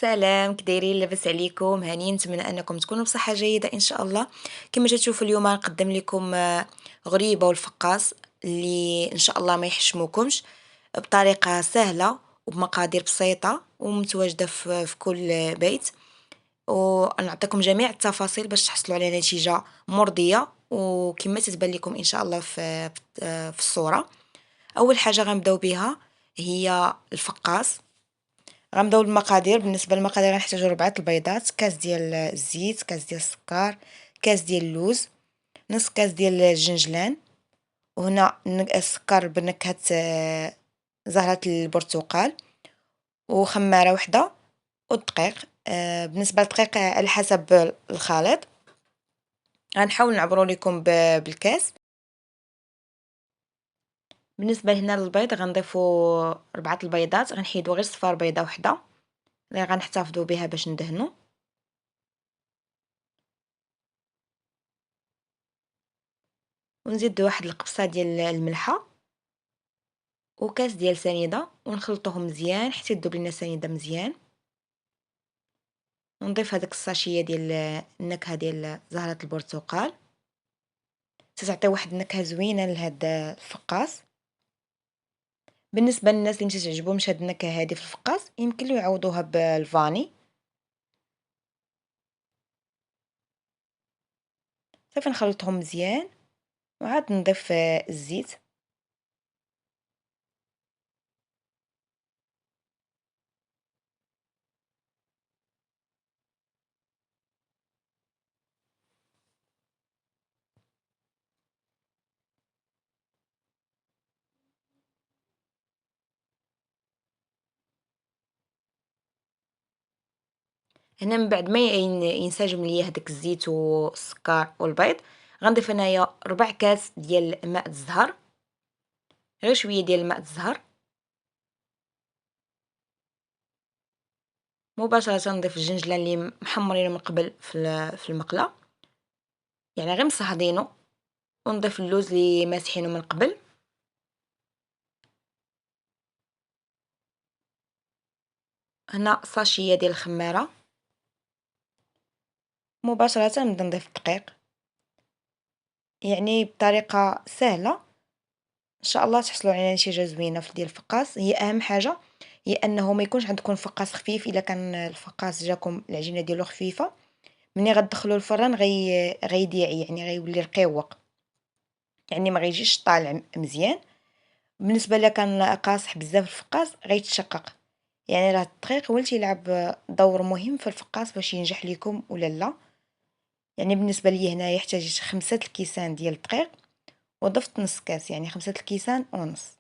سلام، كدايرين؟ لاباس عليكم؟ هانيين، نتمنى انكم تكونوا بصحه جيده ان شاء الله. كما تشوفوا اليوم غنقدم لكم غريبه والفقاص اللي ان شاء الله ما يحشموكمش، بطريقه سهله وبمقادير بسيطه ومتواجده في كل بيت. ونعطيكم جميع التفاصيل باش تحصلوا على نتيجه مرضيه وكما تتبان لكم ان شاء الله في الصوره. اول حاجه غنبداو بها هي الفقاص. غنبداو بالمقادير. بالنسبه للمقادير غنحتاجو 4 البيضات، كاس ديال الزيت، كاس ديال السكر، كاس ديال اللوز، نص كاس ديال الجنجلان، وهنا السكر بنكهه زهرة البرتقال، وخماره وحده، والدقيق. بالنسبه للدقيق على حسب الخليط. غنحاول نعبرو لكم بالكاس. بالنسبه هنا للبيض غنضيفو 4 البيضات، غنحيدو غير صفار بيضه وحده اللي غنحتفظوا بها باش ندهنو، ونزيد واحد القبصه ديال الملحه وكاس ديال سنيده، ونخلطوهم مزيان حتى يذوب لينا السنيده مزيان. ونضيف هذاك الساشيه ديال النكهه ديال زهره البرتقال، تعطي واحد النكهه زوينه لهاد الفقاص. بالنسبه للناس اللي ما تعجبهمش هاد النكهه هذه في الفقاص يمكن له يعوضوها بالفاني. صافي نخلطهم مزيان وعاد نضيف الزيت. هنا من بعد ما ينسجم ليا هذاك الزيت والسكر والبيض، غنضيف انايا ربع كاس ديال ماء الزهر، غير شويه ديال ماء الزهر. مباشره نضيف الجنجلان اللي محمرينه من قبل في المقله، يعني غير مصهدينو. ونضيف اللوز اللي ماسحينه من قبل. هنا ساشيه ديال الخماره. مباشره نبدا نضيف الدقيق، يعني بطريقه سهله ان شاء الله تحصلوا على نتيجه زوينه في ديال الفقاص. هي اهم حاجه هي انه ما يكونش عندكم فقاص خفيف. الا كان الفقاص جاكم العجينه ديالو خفيفه، ملي غتدخلوا الفران غيضيع، يعني غيولي رقيوق، يعني ما غيجيش طالع مزيان. بالنسبه الا كان قاصح بزاف الفقاص غيتشقق. يعني راه الدقيق هو اللي تيلعب دور مهم في الفقاص باش ينجح لكم ولا لا. يعني بالنسبه لي هنايا احتاجيت 5 الكيسان ديال الدقيق، وضفت نص كاس، يعني 5 الكيسان ونص.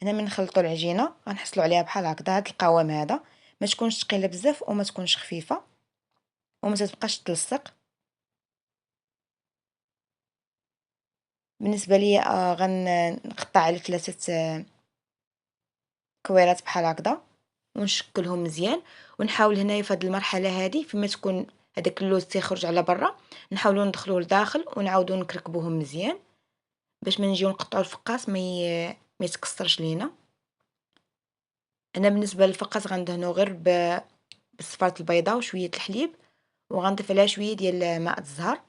هنا من نخلطوا العجينه غنحصلوا عليها بحال هكذا، هذا القوام هذا. ما تكونش ثقيله بزاف وما تكونش خفيفه وما تبقاش تلصق. بالنسبه لي غنقطع على 3 كويرات بحال هكذا ونشكلهم مزيان. ونحاول هنايا في هذه المرحله هذه فيما تكون هذاك اللوز تيخرج على برا، نحاولوا ندخلوه لداخل ونعاودوا نكركبوهم مزيان باش ما نجيو نقطعوا الفقاص ما يتكسرش لينا. انا بالنسبه للفقاص غندهنو غير بصفاره البيضه وشويه الحليب، وغنضيف عليها شويه ديال ماء الزهر.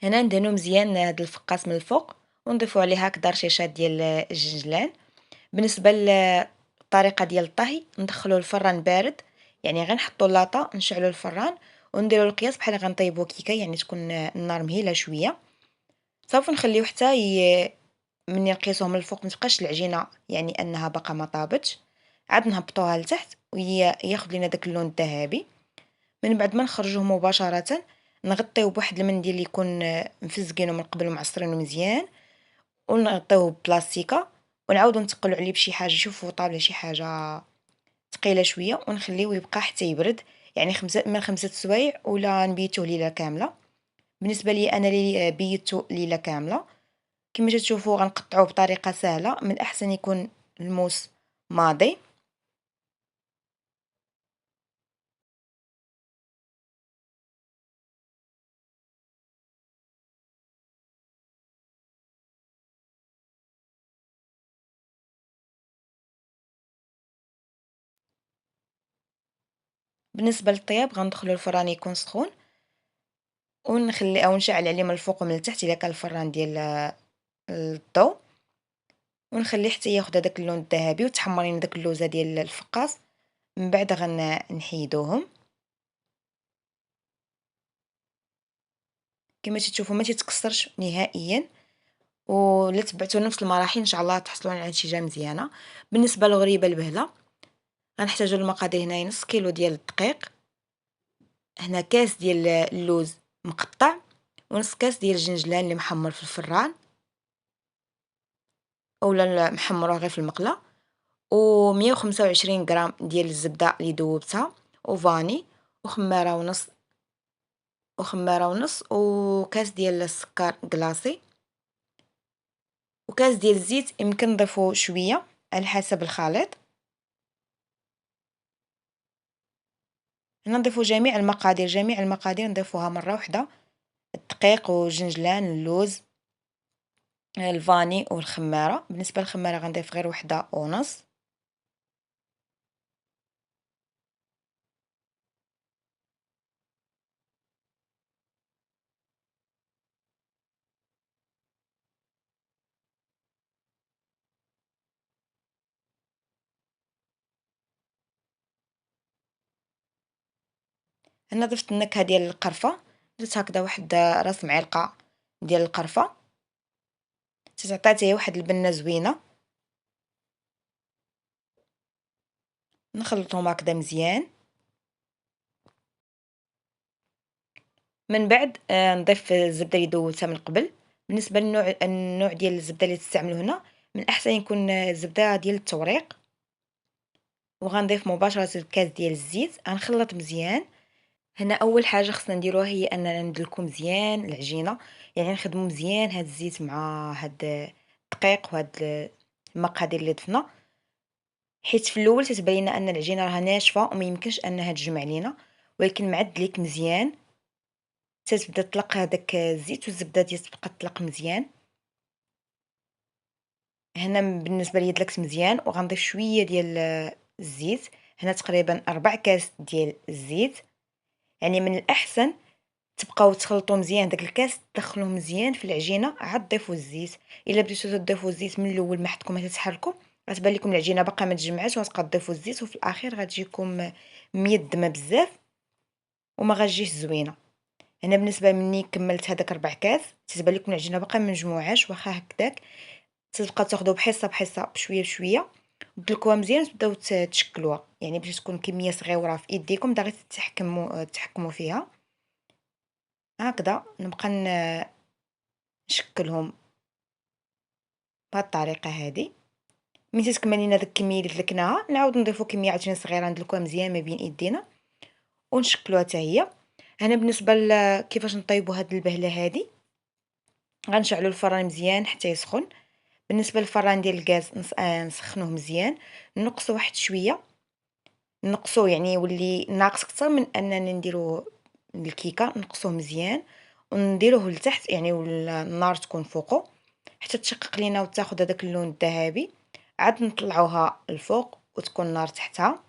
هنا ندهنو مزيان هاد الفقاص من الفوق، ونضيفو عليه هكذا رشيشات ديال الجنجلان. بالنسبه للطريقه ديال الطهي ندخلوه الفران بارد، يعني غير نحطوا اللاطه نشعلوا الفران ونديروا القياس بحال غنطيبوا كيكه، يعني تكون النار مهيله شويه. صافي نخليو حتى مني نقيسوه من الفوق ما تبقاش العجينه يعني انها باقا ما طابتش. عاد نهبطوها لتحت وهي ياخذ لنا داك اللون الذهبي. من بعد ما نخرجوه مباشره نغطيوه بواحد المنديل اللي يكون مفزقينه من قبل ومعصرينه مزيان، ونغطيوه ببلاستيكه، ونعاودو نتقلو عليه بشي حاجه شوفوا طابله شي حاجه ثقيله شويه، ونخليوه يبقى حتى يبرد، يعني من 5 سوايع ولا نبيتوه ليله كامله. بالنسبه لي انا اللي بيتو ليله كامله. كما تشوفوا غنقطعوه بطريقه سهله، من الاحسن يكون الموس ماضي. بالنسبة للطياب غندخلو الفران يكون سخون، ونخلي أو نشعل عليه من الفوق ومن التحت إلا كان الفران ديال الضو، ونخليه حتى ياخد هداك اللون الذهبي وتحمرين داك اللوزة ديال الفقاص. من بعد نحيدوهم. كما تشوفوا ما تيتكسرش نهائيا، ولا تبعتوا نفس المراحل ان شاء الله تحصلوا على نتيجه مزيانه. بالنسبه للغريبه البهله غنحتاجوا المقادير هنايا نص كيلو ديال الدقيق، هنا كاس ديال اللوز مقطع، ونص كاس ديال الجنجلان اللي محمر في الفران اولا محمره غير في المقله، و125 غرام ديال الزبده اللي ذوبتها، وفاني، وخماره ونص وكاس ديال السكر كلاصي، وكاس ديال الزيت يمكن نضيفو شويه على حسب الخليط. هنا نضيفو جميع المقادير نضيفوها مره واحده: الدقيق والجنجلان، اللوز، الفاني والخماره. بالنسبه للخماره غنضيف غير وحده ونص. هنا ضفت النكهه ديال القرفه، درت هكذا واحد راس معلقه ديال القرفه، تعطيها هي واحد البنه زوينه. نخلطهم هكذا مزيان. من بعد نضيف الزبده اللي دوبتها من قبل. بالنسبه النوع ديال الزبده اللي تستعملوا هنا، من الاحسن يكون الزبده ديال التوريق. وغنضيف مباشره الكاس ديال الزيت، غنخلط مزيان. هنا اول حاجه خصنا نديروها هي اننا ندلكو مزيان العجينه، يعني نخدمو مزيان هاد الزيت مع هاد الدقيق وهاد المقادير اللي ضفنا، حيت في الاول تتبان لنا ان العجينه راها ناشفه وما يمكنش انها تجمع لينا، ولكن مع الدليك مزيان تتبدا تطلق هذاك الزيت والزبده ديال تبقى تطلق مزيان. هنا بالنسبه لي دلكت مزيان، وغنضيف شويه ديال الزيت، هنا تقريبا 4 كاس ديال الزيت. يعني من الاحسن تبقاو تخلطوا مزيان داك الكاس، تدخلوه مزيان في العجينه عاد تضيفوا الزيت. الا بديتو تضيفوا الزيت من الاول ما حدكم ما تتحركوا، غتبان لكم العجينه باقا ما تجمعاتش، وغتبقى تضيفوا الزيت وفي الاخير غتجيكم ميدمه بزاف وما غتجيش زوينه. هنا بالنسبه مني كملت هذاك 4 كاس، تتبان لكم العجينه باقا ما مجموعاش، واخا هكذاك تبقى تاخذوا بحصه بحصه بشويه بشويه، تدلكوها مزيان وتبداو تشكلوها، يعني باش تكون كميه صغيره في ايديكم دا غير تحكموا فيها. هكذا نبقى نشكلهم بهاد الطريقه هذه. ملي تتكمل لينا داك الكميه اللي دلكناها، نعاود نضيفو كميه عجينه صغيره ندلكوها مزيان ما بين ايدينا ونشكلوها حتى هي. هنا بالنسبه كيفاش نطيبوا هاد البهله هذه، غنشعلوا الفران مزيان حتى يسخن. بالنسبه للفران ديال الغاز نسخنوه مزيان، نقصوا واحد شويه، نقصوه يعني يولي ناقص اكثر من اننا نديرو الكيكه، نقصوه مزيان ونديروه لتحت، يعني النار تكون فوقه حتى تشقق لينا وتاخذ هذاك اللون الذهبي، عاد نطلعوها الفوق وتكون النار تحتها.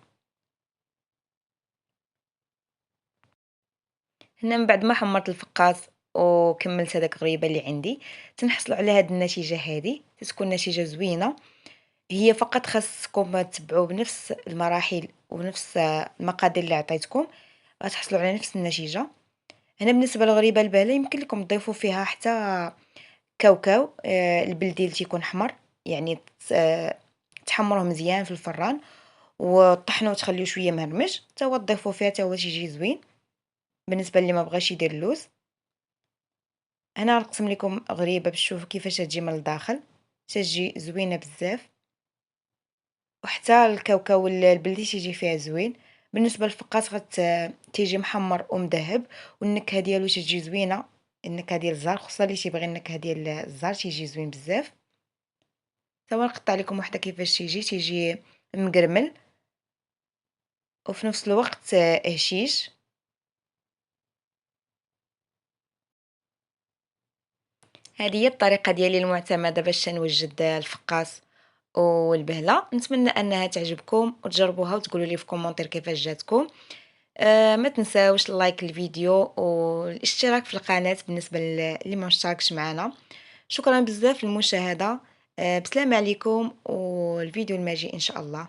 هنا من بعد ما حمرت الفقاس وكملت هذاك الغريبه اللي عندي، تنحصلوا على هذه النتيجه هذه، تكون نتيجه زوينه. هي فقط خاصكم تتبعوا بنفس المراحل ونفس المقادير اللي عطيتكم، غتحصلوا على نفس النتيجه. هنا بالنسبه للغريبه الباله يمكن لكم تضيفوا فيها حتى كاوكاو البلدي اللي تيكون حمر، يعني تحمروه مزيان في الفران وطحنوه وتخليوه شويه مهرمش، حتى هو تضيفوا فيها حتى هو تيجي زوين. بالنسبه اللي ما بغاش يدير اللوز، انا غنقسم لكم غريبه باش تشوفوا كيفاش تجي من الداخل، تجي زوينه بزاف، وحتى الكاوكاو البلدي تيجي فيها زوين. بالنسبه للفقاس تيجي محمر ومذهب، والنكهه ديالو تجي زوينه، النكهه ديال الزهر، خصوصا اللي تيبغي النكهه ديال الزهر تيجي زوين بزاف. سوا نقطع لكم وحده كيفاش تيجي مقرمل وفي نفس الوقت هشيش. هذه هي الطريقه ديالي المعتمده باش نوجد الفقاس والبهله. نتمنى انها تعجبكم وتجربوها وتقولوا لي في كومونتير كيفاش جاتكم. ما تنساوش لايك الفيديو والاشتراك في القناة بالنسبة اللي ما اشتركش معنا. شكرا بزاف للمشاهدة. بسلام عليكم والفيديو الماجي إن شاء الله.